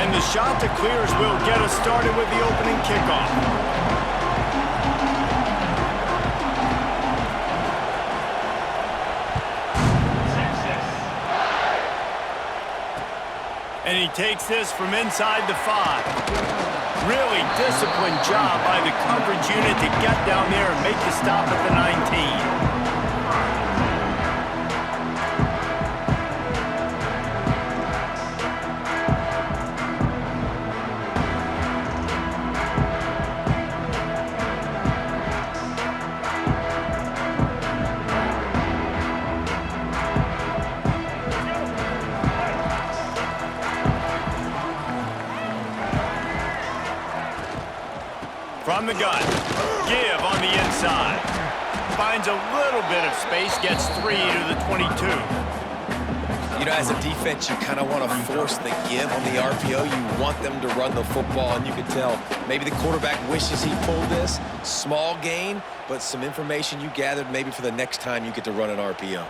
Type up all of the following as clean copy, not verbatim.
And the shot to clears will get us started with the opening kickoff. And he takes this from inside the 5. Really disciplined job by the coverage unit to get down there and make the stop at the 19. From the gun, give on the inside. Finds a little bit of space, gets 3 to the 22. You know, as a defense, you kind of want to force the give on the RPO. You want them to run the football, and you can tell maybe the quarterback wishes he pulled this. Small gain, but some information you gathered maybe for the next time you get to run an RPO.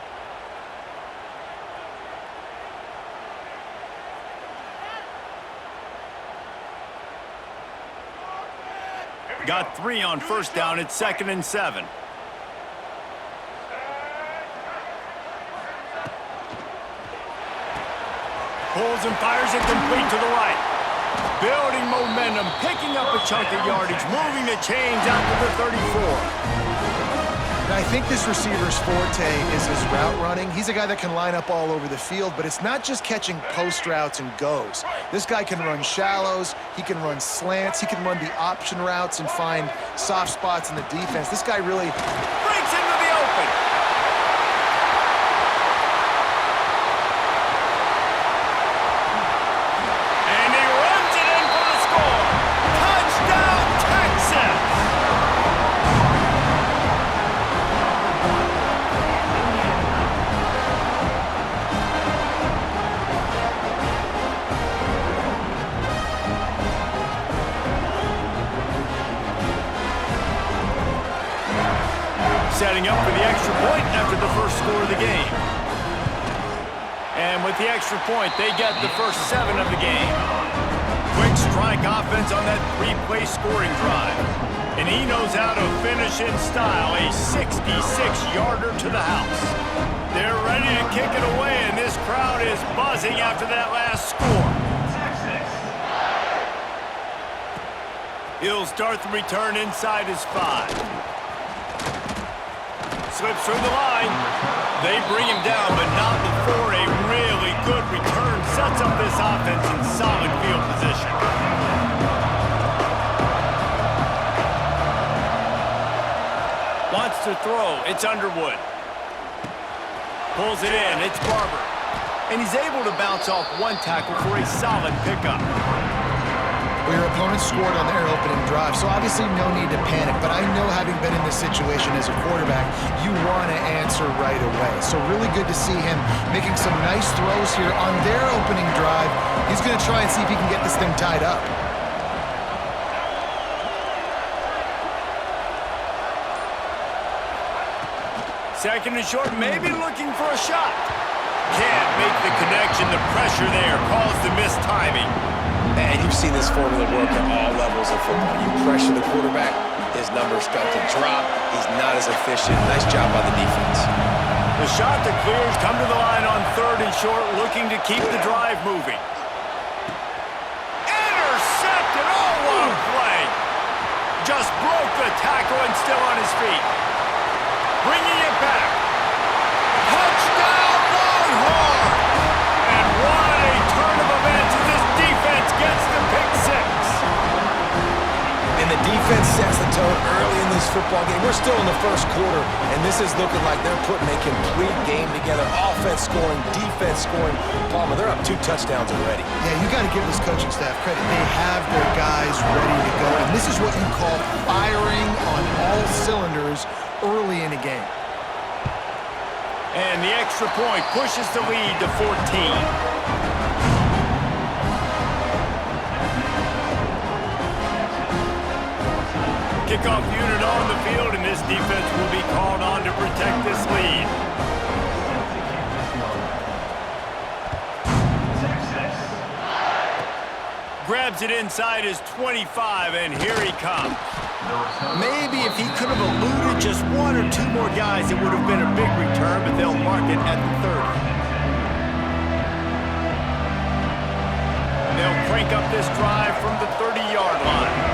Got 3 on first down. It's 2nd and 7. Pulls and fires it complete to the right. Building momentum, picking up a chunk of yardage, moving the chains out to the 34. I think this receiver's forte is his route running. He's a guy that can line up all over the field, but it's not just catching post routes and goes. This guy can run shallows, he can run slants, he can run the option routes and find soft spots in the defense. This guy really breaks into the open. And he runs it in for the score. Touchdown, Texas! Setting up for the extra point after the first score of the game. And with the extra point, they get the first 7 of the game. Quick strike offense on that 3-play scoring drive. And he knows how to finish in style, a 66-yarder to the house. They're ready to kick it away, and this crowd is buzzing after that last score. He'll start the return inside his 5. Slips through the line. They bring him down, but not before a really good return sets up this offense in solid field position. Wants to throw. It's Underwood. Pulls it in. It's Barber. And he's able to bounce off one tackle for a solid pickup. Well, your opponent scored on their opening drive, so obviously no need to panic. But I know, having been in this situation as a quarterback, you want to answer right away. So really good to see him making some nice throws here on their opening drive. He's going to try and see if he can get this thing tied up. Second and short, maybe looking for a shot. Can't make the connection. The pressure there caused the missed timing. And you've seen this formula work at all levels of football. You pressure the quarterback, his numbers start to drop. He's not as efficient. Nice job by the defense. The shot to clears come to the line on 3rd and short, looking to keep the drive moving. Intercepted! Oh, what a play! Just broke the tackle and still on his feet. Bringing it back. Touchdown, Longhorn! And what a turn of events as this defense gets the pick 6. And the defense sets the tone early in this football game. We're still in the first quarter, and this is looking like they're putting a complete game together. Offense scoring, defense scoring. Palmer, they're up 2 touchdowns already. Yeah, you got to give this coaching staff credit. They have their guys ready to go, and this is what you call firing on all cylinders early in a game. And the extra point pushes the lead to 14. Kickoff unit on the field, and this defense will be called on to protect this lead. Lobs it inside his 25, and here he comes. Maybe if he could have eluded just one or two more guys, it would have been a big return, but they'll mark it at the 30. They'll crank up this drive from the 30-yard line.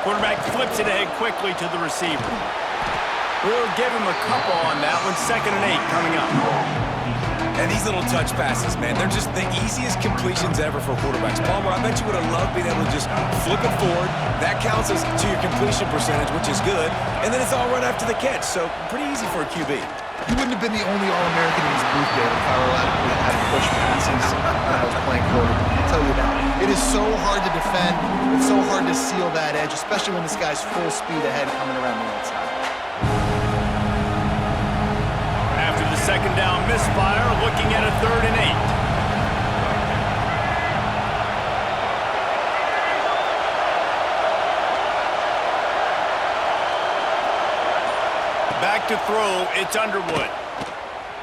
Quarterback flips it ahead quickly to the receiver. We'll give him a couple on that one. 2nd and 8 coming up. And these little touch passes, man, they're just the easiest completions ever for quarterbacks. Palmer, I bet you would have loved being able to just flip it forward. That counts as to your completion percentage, which is good. And then it's all right after the catch, so pretty easy for a QB. You wouldn't have been the only All-American in his booth, David, if I were allowed to have push passes when I was playing quarterback. I'll tell you that. It is so hard to defend. It's so hard to seal that edge, especially when this guy's full speed ahead coming around the outside. After the 2nd down misfire, looking at a 3rd and 8. Back to throw, it's Underwood.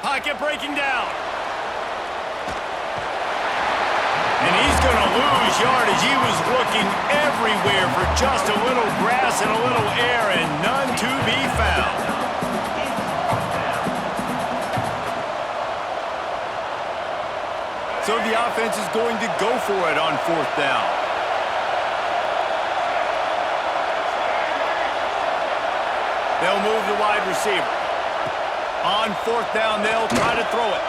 Pocket breaking down. And he's going to lose yardage. He was looking everywhere for just a little grass and a little air, and none to be found. So the offense is going to go for it on 4th down. They'll move the wide receiver. On 4th down, they'll try to throw it.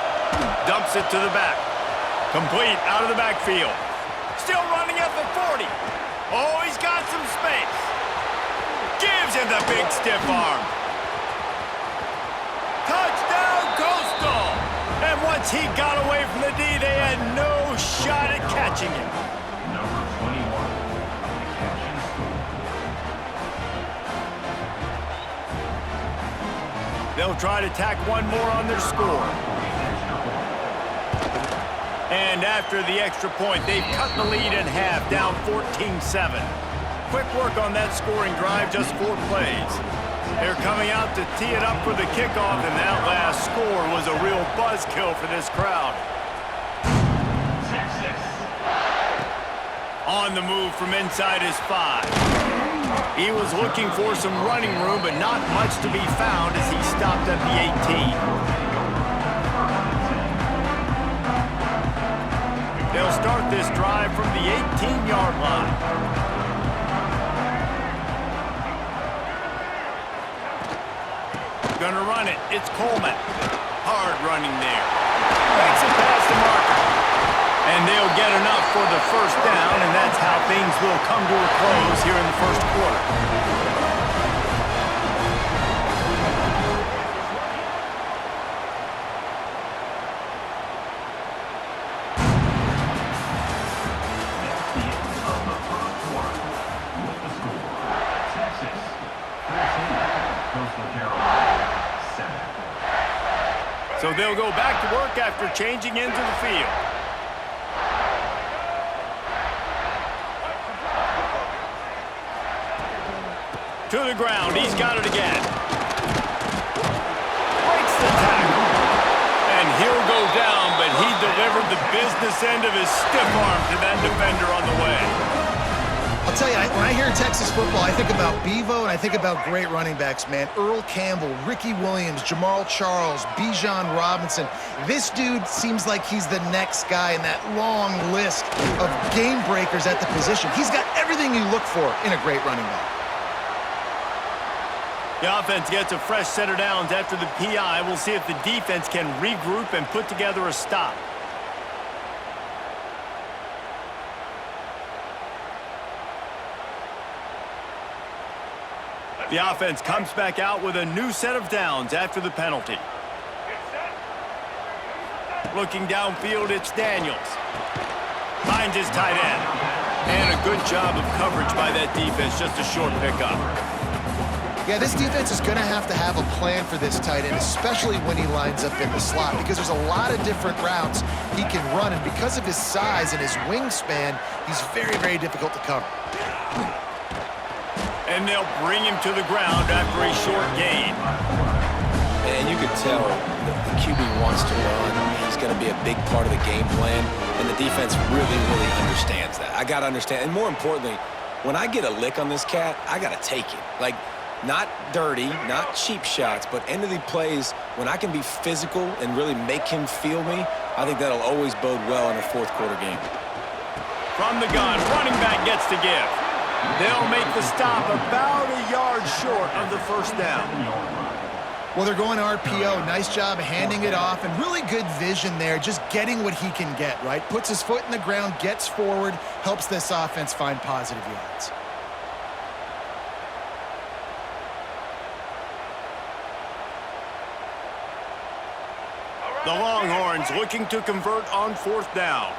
Dumps it to the back. Complete out of the backfield. Still running at the 40. Oh, he's got some space. Gives him the big stiff arm. Touchdown, Coastal! And once he got away from the D, they had no shot at catching him. Number 21. They'll try to tack one more on their score. And after the extra point, they've cut the lead in half, down 14-7. Quick work on that scoring drive, just 4 plays. They're coming out to tee it up for the kickoff, and that last score was a real buzzkill for this crowd. On the move from inside his 5. He was looking for some running room, but not much to be found as he stopped at the 18. They'll start this drive from the 18-yard line. Gonna run it. It's Coleman. Hard running there. Makes it past the marker. And they'll get enough for the 1st down, and that's how things will come to a close here in the 1st quarter. So they'll go back to work after changing into the field. To the ground, he's got it again. Breaks the tackle. And he'll go down, but he delivered the business end of his stiff arm to that defender on the way. I'll tell you, when I hear Texas football, I think about Bevo and I think about great running backs, man. Earl Campbell, Ricky Williams, Jamal Charles, Bijan Robinson. This dude seems like he's the next guy in that long list of game breakers at the position. He's got everything you look for in a great running back. The offense gets a fresh set of downs after the PI. We'll see if the defense can regroup and put together a stop. The offense comes back out with a new set of downs after the penalty. Looking downfield, it's Daniels. Finds his tight end. And a good job of coverage by that defense, just a short pickup. Yeah, this defense is going to have a plan for this tight end, especially when he lines up in the slot, because there's a lot of different routes he can run, and because of his size and his wingspan, he's very, very difficult to cover. And they'll bring him to the ground after a short gain. And you can tell the QB wants to run. He's going to be a big part of the game plan, and the defense really, really understands that. I got to understand. And more importantly, when I get a lick on this cat, I got to take it. Like, not dirty, not cheap shots, but end of the plays, when I can be physical and really make him feel me, I think that'll always bode well in a fourth quarter game. From the gun, running back gets to give. They'll make the stop about a yard short of the first down. Well, they're going RPO. Nice job handing it off, and really good vision there, just getting what he can get, right? Puts his foot in the ground, gets forward, helps this offense find positive yards. The Longhorns looking to convert on fourth down.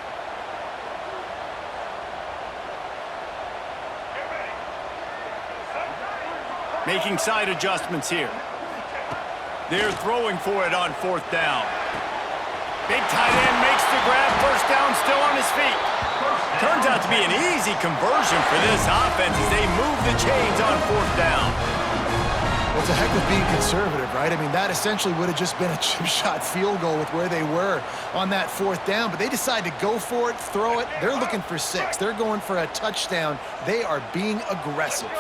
Making side adjustments here. They're throwing for it on fourth down. Big tight end makes the grab. First down, still on his feet. Turns out to be an easy conversion for this offense as they move the chains on fourth down. Well, it's a heck of being conservative, right? I mean, that essentially would have just been a chip shot field goal with where they were on that fourth down, but they decide to go for it, throw it. They're looking for 6. They're going for a touchdown. They are being aggressive.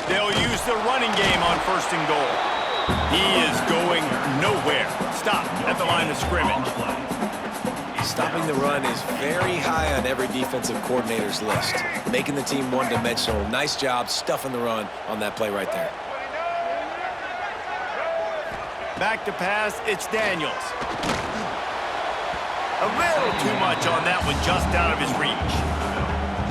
They'll use the running game on first and goal. He is going nowhere. Stop at the line of scrimmage. Stopping the run is very high on every defensive coordinator's list. Making the team one-dimensional. Nice job stuffing the run on that play right there. Back to pass, it's Daniels. A little too much on that one, just out of his reach.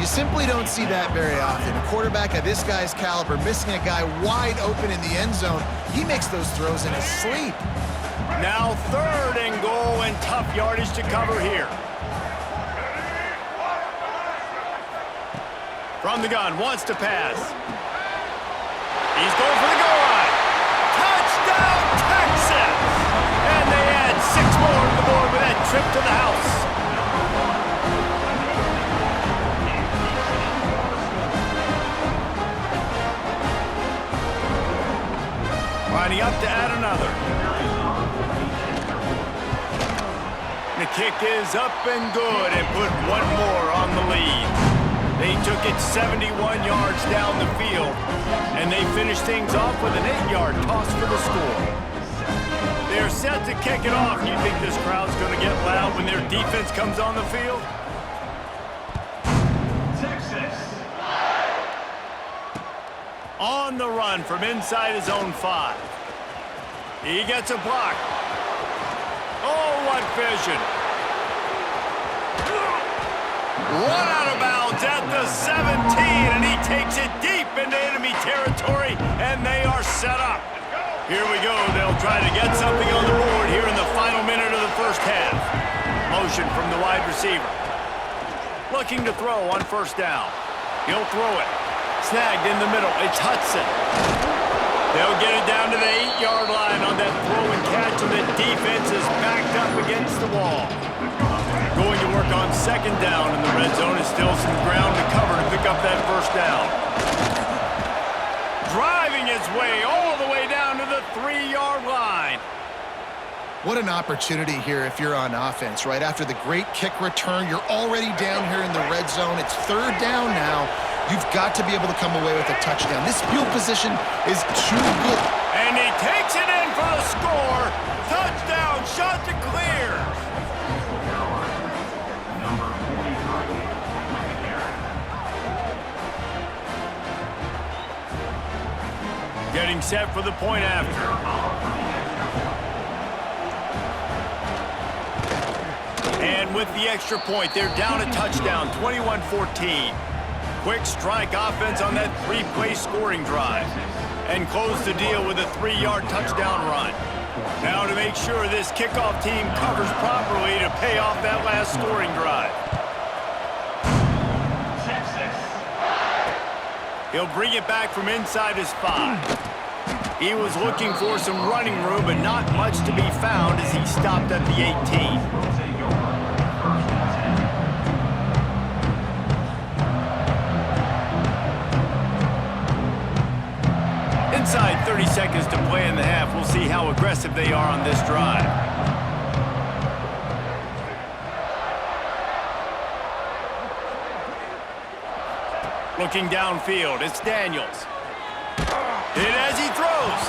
You simply don't see that very often. A quarterback of this guy's caliber missing a guy wide open in the end zone. He makes those throws in his sleep. Now third and goal, and tough yardage to cover here. From the gun, wants to pass. He's going for the goal line. Touchdown, Texas! And they add 6 more to the board with that trip to the house. Lining up to add another. The kick is up and good and put 1 more on the lead. They took it 71 yards down the field, and they finished things off with an 8-yard toss for the score. They're set to kick it off. You think this crowd's going to get loud when their defense comes on the field? On the run from inside his own 5. He gets a block. Oh, what vision. Run out of bounds at the 17, and he takes it deep into enemy territory, and they are set up. Here we go. They'll try to get something on the board here in the final minute of the first half. Motion from the wide receiver. Looking to throw on first down. He'll throw it. Snagged in the middle. It's Hudson. They'll get it down to the 8-yard line on that throw and catch, and the defense is backed up against the wall. Going to work on second down in the red zone. Is still some ground to cover to pick up that first down. Driving his way all the way down to the 3-yard line. What an opportunity here if you're on offense, right? After the great kick return, you're already down here in the red zone. It's third down now. You've got to be able to come away with a touchdown. This field position is too good. And he takes it in for the score. Touchdown, shot to clear. Getting set for the point after. And with the extra point, they're down a touchdown, 21-14. Quick strike offense on that 3-play scoring drive. And close the deal with a 3-yard touchdown run. Now to make sure this kickoff team covers properly to pay off that last scoring drive. He'll bring it back from inside his 5. He was looking for some running room, but not much to be found as he stopped at the 18. seconds to play in the half. We'll see how aggressive they are on this drive. Looking downfield, it's Daniels. Hit as he throws.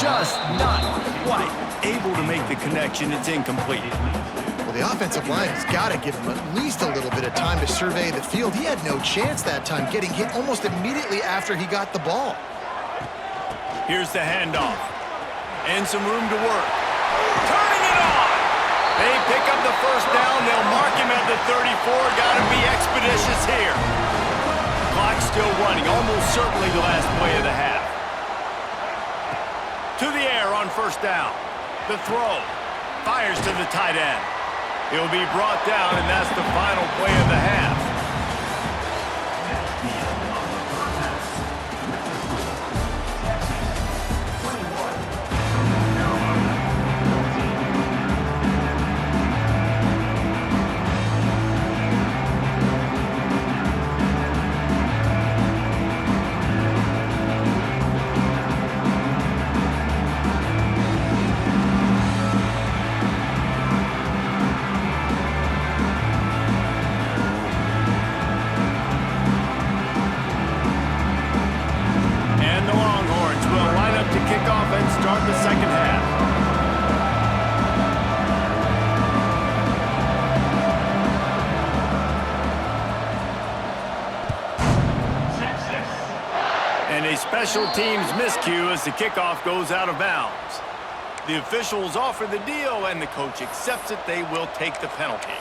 Just not quite able to make the connection. It's incomplete. Well, the offensive line has got to give him at least a little bit of time to survey the field. He had no chance that time, getting hit almost immediately after he got the ball. Here's the handoff. And some room to work. Turning it on! They pick up the first down. They'll mark him at the 34. Got to be expeditious here. Clock's still running. Almost certainly the last play of the half. To the air on first down. The throw. Fires to the tight end. He'll be brought down, and that's the final play of the half. Start the second half. And a special teams miscue as the kickoff goes out of bounds. The officials offer the deal and the coach accepts it. They will take the penalty.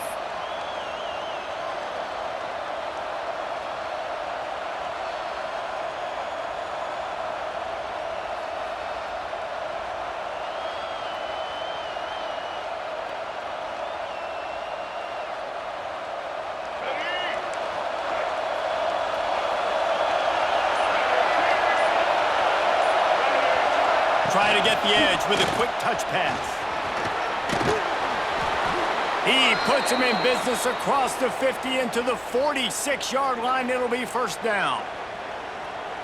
Try to get the edge with a quick touch pass. He puts him in business across the 50 into the 46-yard line. It'll be first down.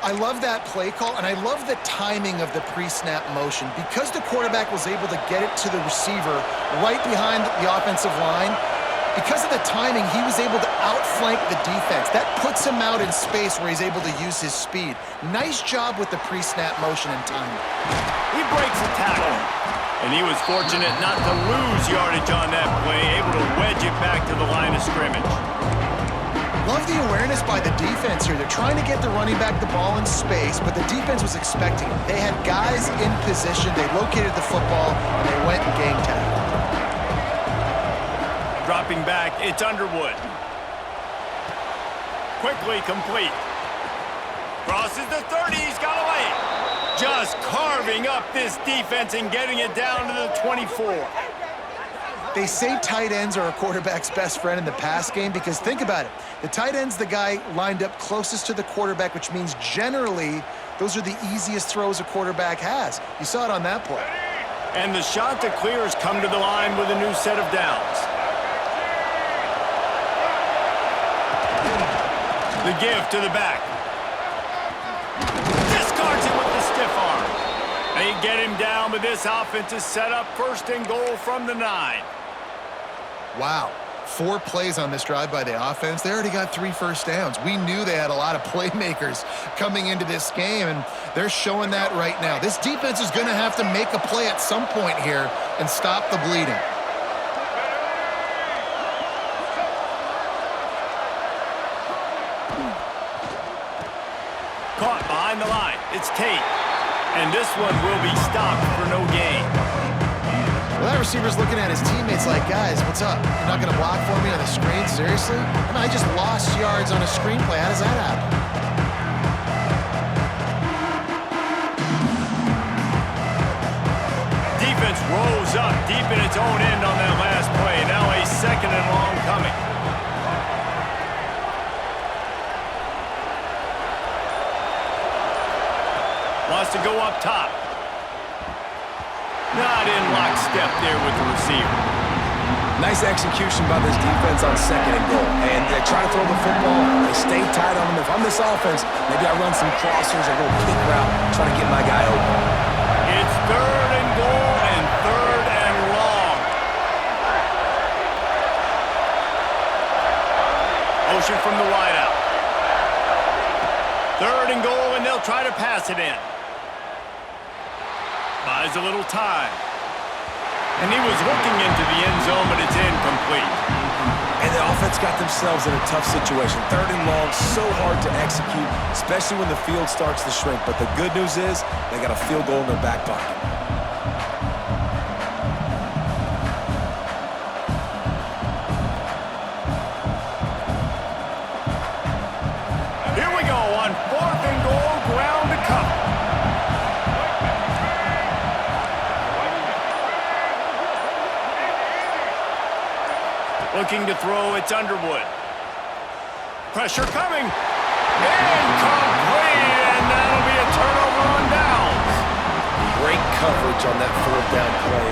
I love that play call, and I love the timing of the pre-snap motion. Because the quarterback was able to get it to the receiver right behind the offensive line, because of the timing, he was able to outflank the defense. That puts him out in space where he's able to use his speed. Nice job with the pre-snap motion and timing. He breaks a tackle, and he was fortunate not to lose yardage on that play, able to wedge it back to the line of scrimmage. Love the awareness by the defense here. They're trying to get the running back the ball in space, but the defense was expecting it. They had guys in position, they located the football, and they went and game tackled. Dropping back, it's Underwood. Quickly complete. Crosses the 30, he's got away. Just carving up this defense and getting it down to the 24. They say tight ends are a quarterback's best friend in the pass game because think about it. The tight end's the guy lined up closest to the quarterback, which means generally those are the easiest throws a quarterback has. You saw it on that play. And the shot to clear has come to the line with a new set of downs. The give to the back. Discards it with the stiff arm. They get him down, but this offense is set up first and goal from the 9. Wow. 4 plays on this drive by the offense. They already got 3 first downs. We knew they had a lot of playmakers coming into this game, and they're showing that right now. This defense is going to have to make a play at some point here and stop the bleeding. Caught behind the line. It's Tate. And this one will be stopped for no gain. Well, that receiver's looking at his teammates like, guys, what's up? You're not going to block for me on the screen? Seriously? I mean, I just lost yards on a screenplay. How does that happen? Defense rose up deep in its own end on that last play. Now a second and long coming. Wants to go up top. Not in lockstep there with the receiver. Nice execution by this defense on second and goal. And they try to throw the football. They stay tight on them. If I'm this offense, maybe I run some crossers, a little kick route, try to get my guy open. It's 3rd and goal and 3rd and long. Motion from the wideout. 3rd and goal, and they'll try to pass it in. Buys a little time. And he was looking into the end zone, but it's incomplete. And the offense got themselves in a tough situation. 3rd and long, so hard to execute, especially when the field starts to shrink. But the good news is they got a field goal in their back pocket. Here we go on 4th and goal, ground to cover. Looking to throw, it's Underwood. Pressure coming. Incomplete, and that'll be a turnover on downs. Great coverage on that 4th down play.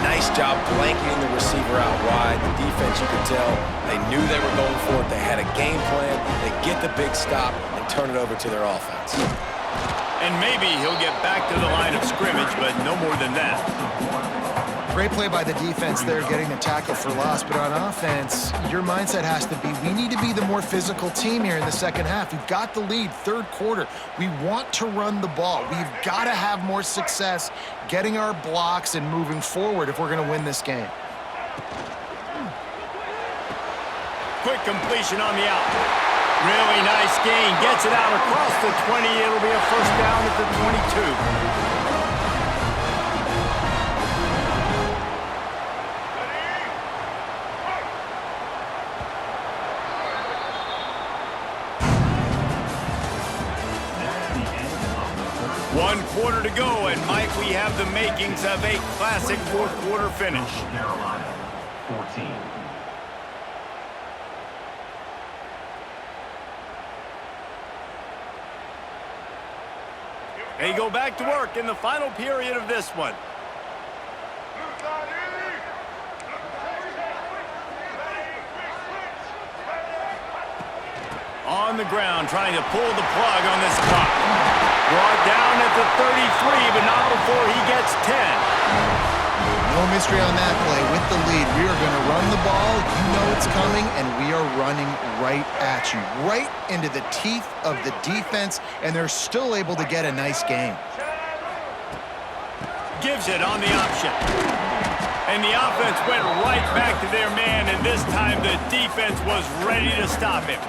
Nice job blanketing the receiver out wide. The defense, you could tell, they knew they were going for it. They had a game plan. They get the big stop and turn it over to their offense. And maybe he'll get back to the line of scrimmage, but no more than that. Great play by the defense there, getting the tackle for loss. But on offense, your mindset has to be, we need to be the more physical team here in the second half. We've got the lead, 3rd quarter. We want to run the ball. We've got to have more success getting our blocks and moving forward if we're going to win this game. Quick completion on the out. Really nice gain. Gets it out across the 20. It'll be a 1st down at the 22. One quarter to go, and might we have the makings of a classic 4th quarter finish. Carolina, 14. They go back to work in the final period of this one. On the ground, trying to pull the plug on this clock. Brought down at the 33, but not before he gets 10. No mystery on that play. With the lead, we are going to run the ball. You know it's coming, and we are running right at you, right into the teeth of the defense, and they're still able to get a nice game. Gives it on the option. And the offense went right back to their man, and this time the defense was ready to stop him.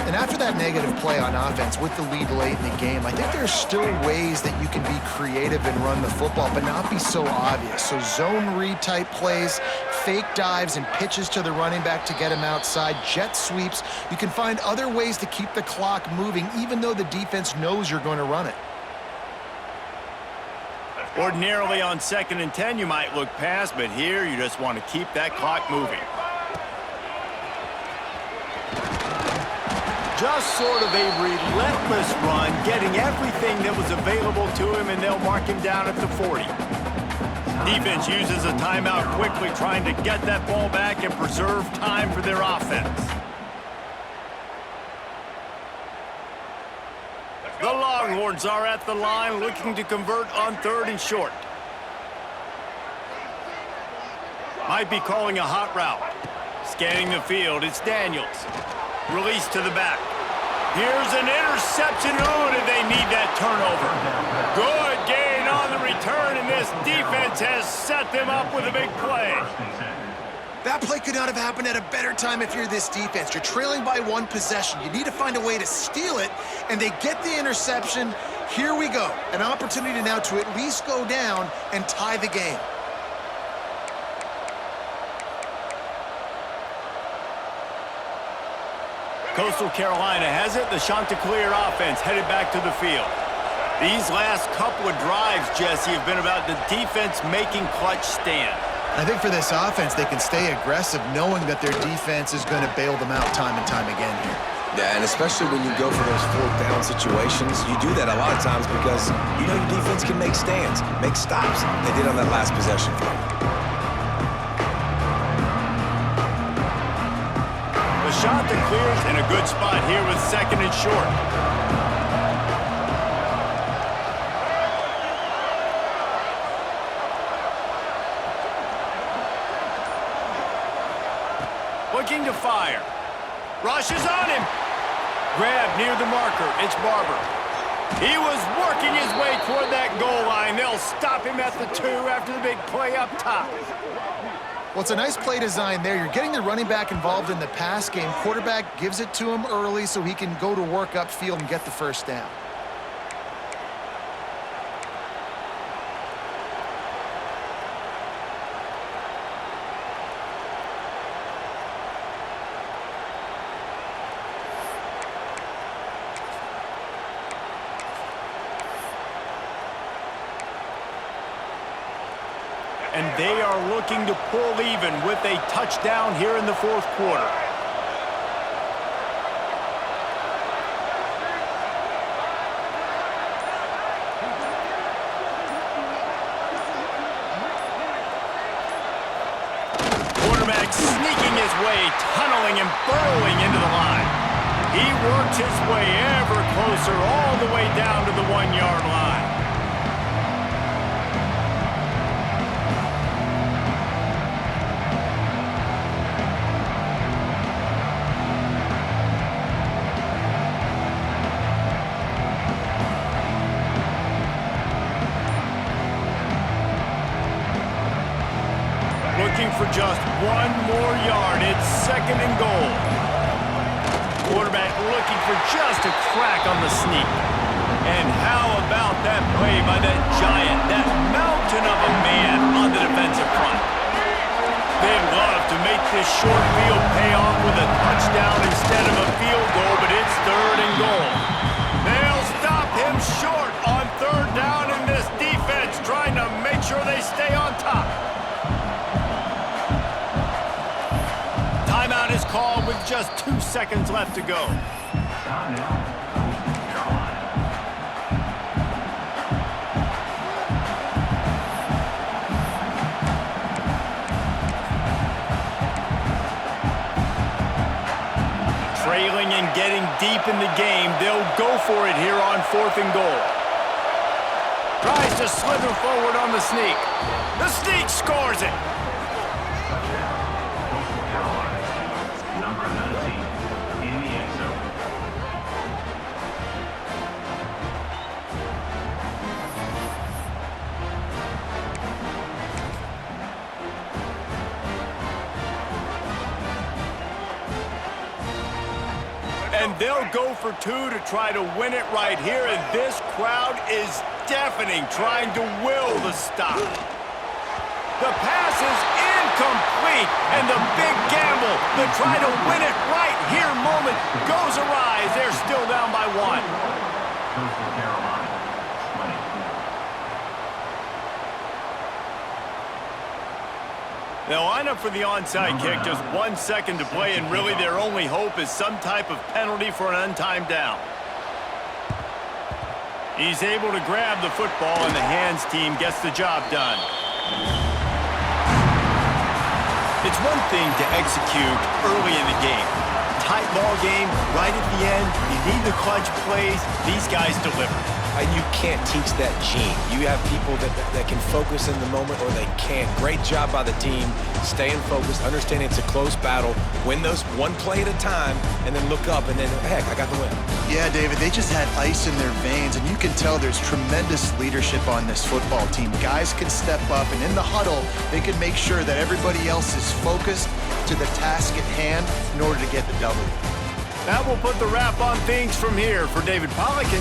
And after that negative play on offense with the lead late in the game, I think there's still ways that you can be creative and run the football, but not be so obvious. So zone read type plays, fake dives and pitches to the running back to get him outside, jet sweeps. You can find other ways to keep the clock moving, even though the defense knows you're going to run it. Ordinarily on 2nd and 10, you might look past, but here you just want to keep that clock moving. Just sort of a relentless run, getting everything that was available to him, and they'll mark him down at the 40. Defense uses a timeout quickly, trying to get that ball back and preserve time for their offense. The Longhorns are at the line, looking to convert on 3rd and short. Might be calling a hot route. Scanning the field, it's Daniels. Release to the back. Here's an interception. Oh, did they need that turnover? Good gain on the return, and this defense has set them up with a big play. That play could not have happened at a better time if you're this defense. You're trailing by 1 possession. You need to find a way to steal it, and they get the interception. Here we go. An opportunity now to at least go down and tie the game. Coastal Carolina has it. The Chanticleer offense headed back to the field. These last couple of drives, Jesse, have been about the defense making clutch stand. I think for this offense, they can stay aggressive knowing that their defense is going to bail them out time and time again here. Yeah, and especially when you go for those 4th down situations, you do that a lot of times because you know your defense can make stands, make stops. They did on that last possession for you. The Chanticleers in a good spot here with 2nd and short. Looking to fire. Rushes on him. Grab near the marker. It's Barber. He was working his way toward that goal line. They'll stop him at the 2 after the big play up top. Well, it's a nice play design there. You're getting the running back involved in the pass game. Quarterback gives it to him early so he can go to work upfield and get the first down. And they are looking to pull even with a touchdown here in the 4th quarter. Quarterback sneaking his way, tunneling and burrowing into the line. He works his way ever closer all the way down to the 1-yard line. Looking for just 1 more yard. It's 2nd and goal. Quarterback looking for just a crack on the sneak. And how about that play by that giant, that mountain of a man on the defensive front? They'd love to make this short field pay off with a touchdown instead of a field goal, but it's 3rd and goal. They'll stop him short on 3rd down in this defense, trying to make sure they stay on top. Timeout is called with just 2 seconds left to go. Trailing and getting deep in the game, they'll go for it here on 4th and goal. Tries to slither forward on the sneak. The sneak scores it. And they'll go for 2 to try to win it right here, and this crowd is deafening, trying to will the stop. The pass is incomplete, and the big gamble to try to win it right here moment goes awry as they're still down by 1. They'll line up for the onside kick, just 1 second to play, and really their only hope is some type of penalty for an untimed down. He's able to grab the football, and the hands team gets the job done. It's one thing to execute early in the game. Tight ball game, right at the end, you need the clutch plays. These guys deliver. You can't teach that gene. You have people that can focus in the moment or they can't. Great job by the team, staying focused, understanding it's a close battle, win those 1 play at a time, and then look up, and then, heck, I got the win. Yeah, David, they just had ice in their veins, and you can tell there's tremendous leadership on this football team. Guys can step up, and in the huddle, they can make sure that everybody else is focused to the task at hand in order to get the W. That will put the wrap on things from here. For David Pollack and